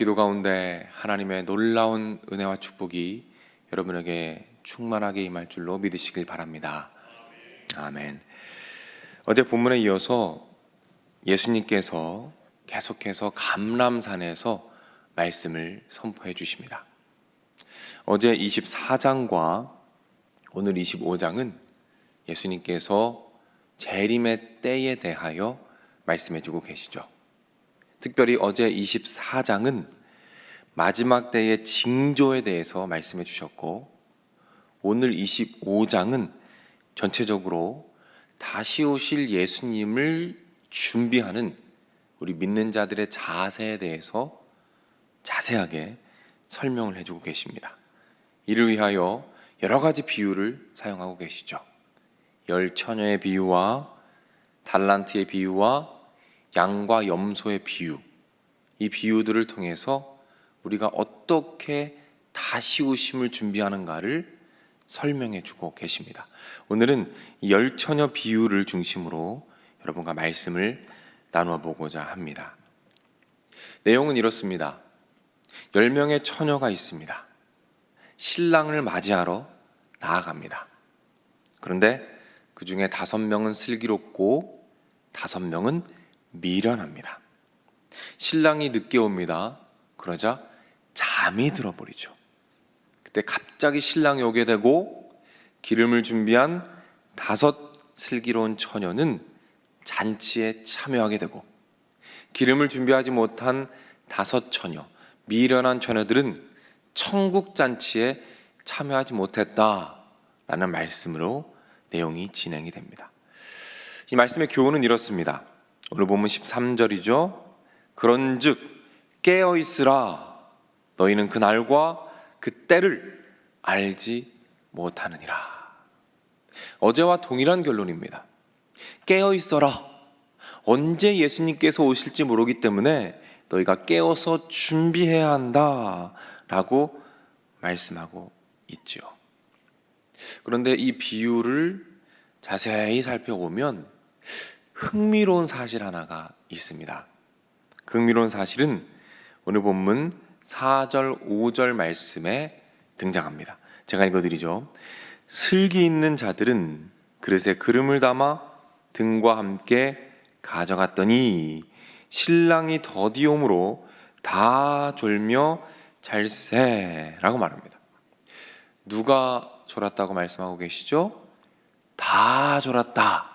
기도 가운데 하나님의 놀라운 은혜와 축복이 여러분에게 충만하게 임할 줄로 믿으시길 바랍니다. 아멘. 어제 본문에 이어서 예수님께서 계속해서 감람산에서 말씀을 선포해 주십니다. 어제 24장과 오늘 25장은 예수님께서 재림의 때에 대하여 말씀해 주고 계시죠. 특별히 어제 24장은 마지막 때의 징조에 대해서 말씀해 주셨고, 오늘 25장은 전체적으로 다시 오실 예수님을 준비하는 우리 믿는 자들의 자세에 대해서 자세하게 설명을 해주고 계십니다. 이를 위하여 여러 가지 비유를 사용하고 계시죠. 열 처녀의 비유와 달란트의 비유와 양과 염소의 비유, 이 비유들을 통해서 우리가 어떻게 다시 오심을 준비하는가를 설명해 주고 계십니다. 오늘은 이 열 처녀 비유를 중심으로 여러분과 말씀을 나누어 보고자 합니다. 내용은 이렇습니다. 10명의 처녀가 있습니다. 신랑을 맞이하러 나아갑니다. 그런데 그 중에 5명은 슬기롭고 5명은 미련합니다. 신랑이 늦게 옵니다. 그러자 잠이 들어버리죠. 그때 갑자기 신랑이 오게 되고 기름을 준비한 5 슬기로운 처녀는 잔치에 참여하게 되고, 기름을 준비하지 못한 5 처녀, 미련한 처녀들은 천국 잔치에 참여하지 못했다라는 말씀으로 내용이 진행이 됩니다. 이 말씀의 교훈은 이렇습니다. 오늘 본문 13절이죠. 그런즉 깨어있으라, 너희는 그날과 그 때를 알지 못하느니라. 어제와 동일한 결론입니다. 깨어있어라. 언제 예수님께서 오실지 모르기 때문에 너희가 깨어서 준비해야 한다 라고 말씀하고 있죠. 그런데 이 비유를 자세히 살펴보면 흥미로운 사실 하나가 있습니다. 그 흥미로운 사실은 오늘 본문 4절, 5절 말씀에 등장합니다. 제가 읽어드리죠. 슬기 있는 자들은 그릇에 기름을 담아 등과 함께 가져갔더니 신랑이 더디 오므로 다 졸며 잘세라고 말합니다. 누가 졸았다고 말씀하고 계시죠? 다 졸았다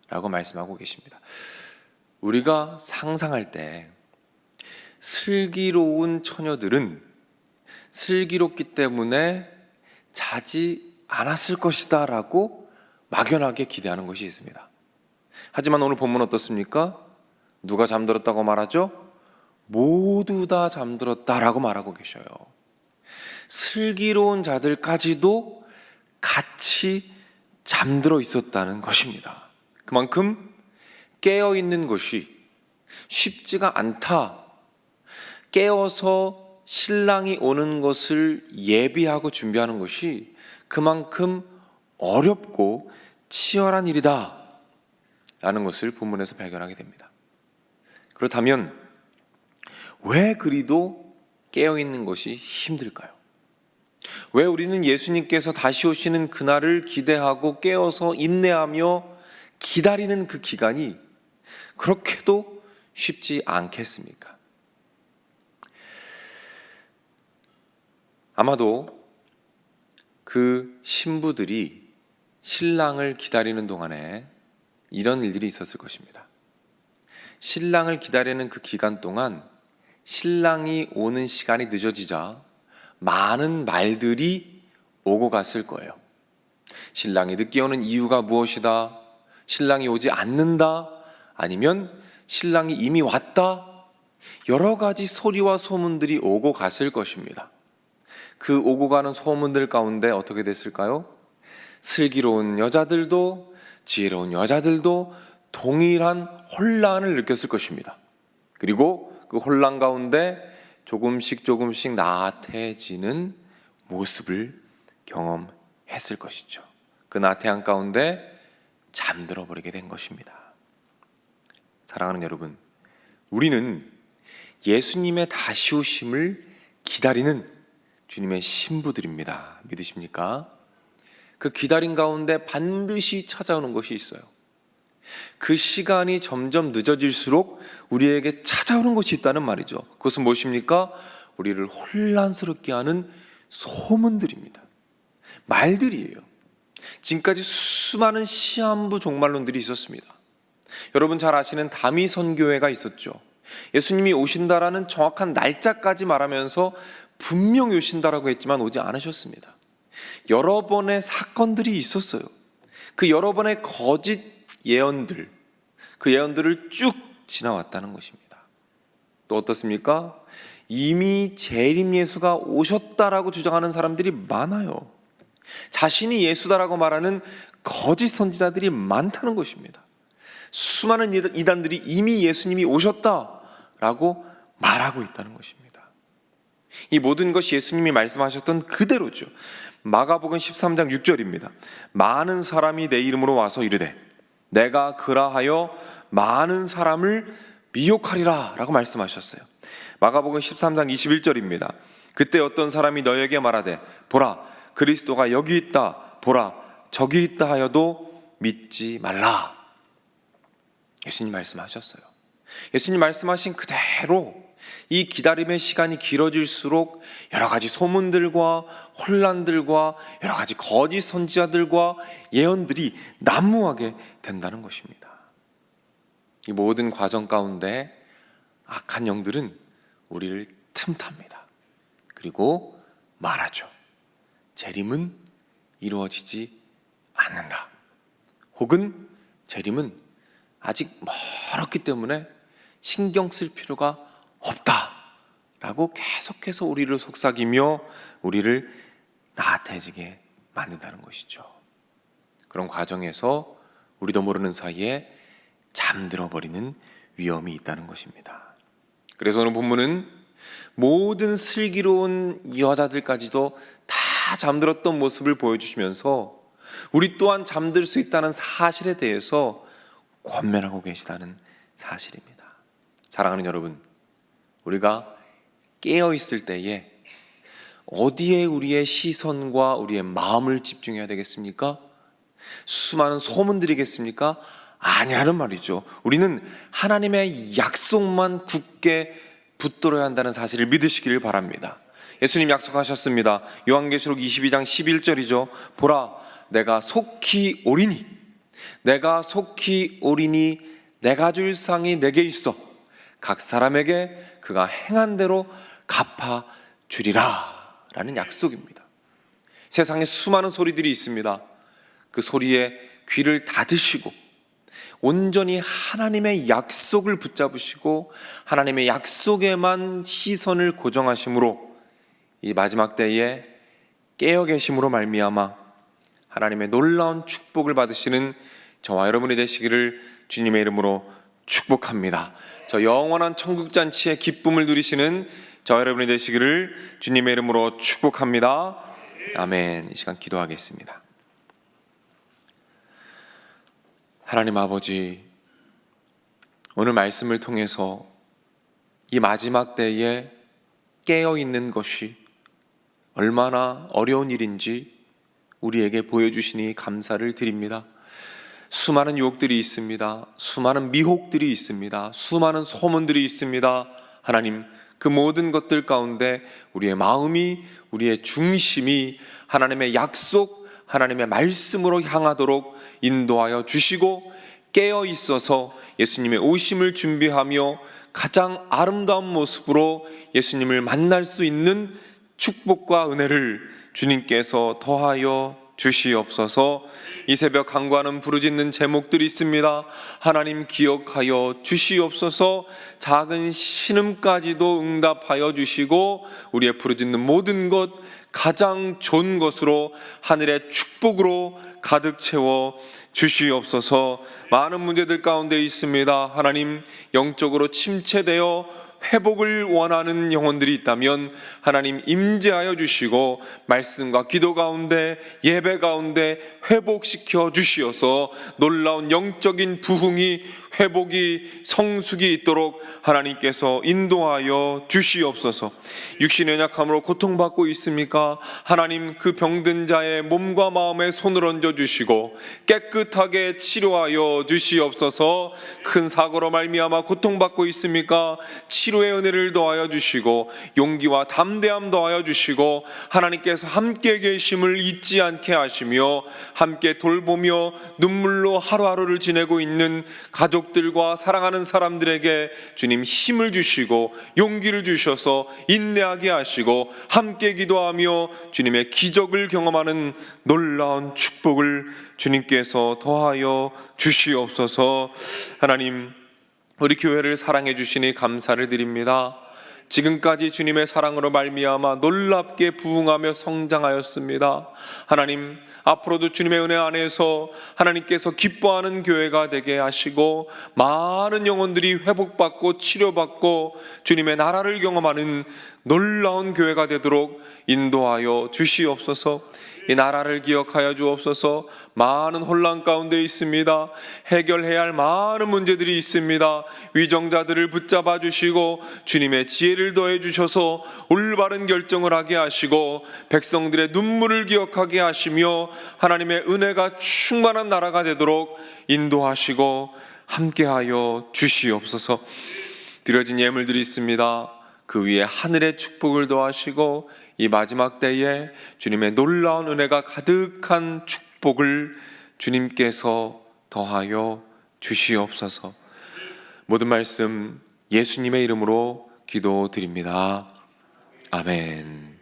라고 말씀하고 계십니다. 우리가 상상할 때 슬기로운 처녀들은 슬기롭기 때문에 자지 않았을 것이다 라고 막연하게 기대하는 것이 있습니다. 하지만 오늘 본문 어떻습니까? 누가 잠들었다고 말하죠? 모두 다 잠들었다라고 말하고 계셔요. 슬기로운 자들까지도 같이 잠들어 있었다는 것입니다. 그만큼 깨어있는 것이 쉽지가 않다. 깨어서 신랑이 오는 것을 예비하고 준비하는 것이 그만큼 어렵고 치열한 일이다 라는 것을 본문에서 발견하게 됩니다. 그렇다면 왜 그리도 깨어있는 것이 힘들까요? 왜 우리는 예수님께서 다시 오시는 그날을 기대하고 깨어서 인내하며 기다리는 그 기간이 그렇게도 쉽지 않겠습니까? 아마도 그 신부들이 신랑을 기다리는 동안에 이런 일들이 있었을 것입니다. 신랑을 기다리는 그 기간 동안 신랑이 오는 시간이 늦어지자 많은 말들이 오고 갔을 거예요. 신랑이 늦게 오는 이유가 무엇이다? 신랑이 오지 않는다? 아니면 신랑이 이미 왔다? 여러 가지 소리와 소문들이 오고 갔을 것입니다. 그 오고 가는 소문들 가운데 어떻게 됐을까요? 슬기로운 여자들도 지혜로운 여자들도 동일한 혼란을 느꼈을 것입니다. 그리고 그 혼란 가운데 조금씩 나태해지는 모습을 경험했을 것이죠. 그 나태함 가운데 잠들어 버리게 된 것입니다. 사랑하는 여러분, 우리는 예수님의 다시 오심을 기다리는 주님의 신부들입니다. 믿으십니까? 그 기다림 가운데 반드시 찾아오는 것이 있어요. 그 시간이 점점 늦어질수록 우리에게 찾아오는 것이 있다는 말이죠. 그것은 무엇입니까? 우리를 혼란스럽게 하는 소문들입니다. 말들이에요. 지금까지 수많은 시한부 종말론들이 있었습니다. 여러분 잘 아시는 다미 선교회가 있었죠. 예수님이 오신다라는 정확한 날짜까지 말하면서 분명히 오신다라고 했지만 오지 않으셨습니다. 여러 번의 사건들이 있었어요. 그 여러 번의 거짓 예언들, 그 예언들을 쭉 지나왔다는 것입니다. 또 어떻습니까? 이미 재림 예수가 오셨다라고 주장하는 사람들이 많아요. 자신이 예수다라고 말하는 거짓 선지자들이 많다는 것입니다. 수많은 이단들이 이미 예수님이 오셨다라고 말하고 있다는 것입니다. 이 모든 것이 예수님이 말씀하셨던 그대로죠. 마가복음 13장 6절입니다. 많은 사람이 내 이름으로 와서 이르되 내가 그라하여 많은 사람을 미혹하리라 라고 말씀하셨어요. 마가복음 13장 21절입니다. 그때 어떤 사람이 너에게 말하되 보라 그리스도가 여기 있다 보라 저기 있다 하여도 믿지 말라. 예수님 말씀하셨어요. 예수님 말씀하신 그대로 이 기다림의 시간이 길어질수록 여러 가지 소문들과 혼란들과 여러 가지 거짓 선지자들과 예언들이 난무하게 된다는 것입니다. 이 모든 과정 가운데 악한 영들은 우리를 틈탑니다. 그리고 말하죠. 재림은 이루어지지 않는다. 혹은 재림은 아직 멀었기 때문에 신경 쓸 필요가 없다라고 계속해서 우리를 속삭이며 우리를 나태해지게 만든다는 것이죠. 그런 과정에서 우리도 모르는 사이에 잠들어 버리는 위험이 있다는 것입니다. 그래서 오늘 본문은 모든 슬기로운 여자들까지도 다 잠들었던 모습을 보여주시면서 우리 또한 잠들 수 있다는 사실에 대해서 권면하고 계시다는 사실입니다. 사랑하는 여러분, 우리가 깨어있을 때에 어디에 우리의 시선과 우리의 마음을 집중해야 되겠습니까? 수많은 소문들이겠습니까? 아니라는 말이죠. 우리는 하나님의 약속만 굳게 붙들어야 한다는 사실을 믿으시기를 바랍니다. 예수님 약속하셨습니다. 요한계시록 22장 11절이죠. 보라 내가 속히 오리니 내가 속히 오리니 내가 줄 상이 내게 있어 각 사람에게 그가 행한 대로 갚아주리라 라는 약속입니다. 세상에 수많은 소리들이 있습니다. 그 소리에 귀를 닫으시고 온전히 하나님의 약속을 붙잡으시고 하나님의 약속에만 시선을 고정하심으로 이 마지막 때에 깨어 계심으로 말미암아 하나님의 놀라운 축복을 받으시는 저와 여러분이 되시기를 주님의 이름으로 축복합니다. 저 영원한 천국잔치의 기쁨을 누리시는 저와 여러분이 되시기를 주님의 이름으로 축복합니다. 아멘. 이 시간 기도하겠습니다. 하나님 아버지, 오늘 말씀을 통해서 이 마지막 때에 깨어있는 것이 얼마나 어려운 일인지 우리에게 보여주시니 감사를 드립니다. 수많은 유혹들이 있습니다. 수많은 미혹들이 있습니다. 수많은 소문들이 있습니다. 하나님, 그 모든 것들 가운데 우리의 마음이, 우리의 중심이 하나님의 약속, 하나님의 말씀으로 향하도록 인도하여 주시고 깨어 있어서 예수님의 오심을 준비하며 가장 아름다운 모습으로 예수님을 만날 수 있는 축복과 은혜를 주님께서 더하여 주시옵소서. 이 새벽 간구하는 부르짖는 제목들이 있습니다. 하나님 기억하여 주시옵소서. 작은 신음까지도 응답하여 주시고 우리의 부르짖는 모든 것 가장 좋은 것으로 하늘의 축복으로 가득 채워 주시옵소서. 많은 문제들 가운데 있습니다. 하나님, 영적으로 침체되어 회복을 원하는 영혼들이 있다면 하나님 임재하여 주시고 말씀과 기도 가운데 예배 가운데 회복시켜 주시어서 놀라운 영적인 부흥이 회복이 성숙이 있도록 하나님께서 인도하여 주시옵소서. 육신의 약함으로 고통받고 있습니까? 하나님, 그 병든 자의 몸과 마음에 손을 얹어 주시고 깨끗하게 치료하여 주시옵소서. 큰 사고로 말미암아 고통받고 있습니까? 치료의 은혜를 더하여 주시고 용기와 담대함 더하여 주시고 하나님께서 함께 계심을 잊지 않게 하시며 함께 돌보며 눈물로 하루하루를 지내고 있는 가족들과 사랑하는 사람들에게 주님 힘을 주시고 용기를 주셔서 인내하게 하시고 함께 기도하며 주님의 기적을 경험하는 놀라운 축복을 주님께서 더하여 주시옵소서. 하나님, 우리 교회를 사랑해 주시니 감사를 드립니다. 지금까지 주님의 사랑으로 말미암아 놀랍게 부흥하며 성장하였습니다. 하나님, 앞으로도 주님의 은혜 안에서 하나님께서 기뻐하는 교회가 되게 하시고 많은 영혼들이 회복받고 치료받고 주님의 나라를 경험하는 놀라운 교회가 되도록 인도하여 주시옵소서. 이 나라를 기억하여 주옵소서. 많은 혼란 가운데 있습니다. 해결해야 할 많은 문제들이 있습니다. 위정자들을 붙잡아 주시고 주님의 지혜를 더해 주셔서 올바른 결정을 하게 하시고 백성들의 눈물을 기억하게 하시며 하나님의 은혜가 충만한 나라가 되도록 인도하시고 함께하여 주시옵소서. 드려진 예물들이 있습니다. 그 위에 하늘의 축복을 더하시고 이 마지막 때에 주님의 놀라운 은혜가 가득한 축복을 주님께서 더하여 주시옵소서. 모든 말씀 예수님의 이름으로 기도드립니다. 아멘.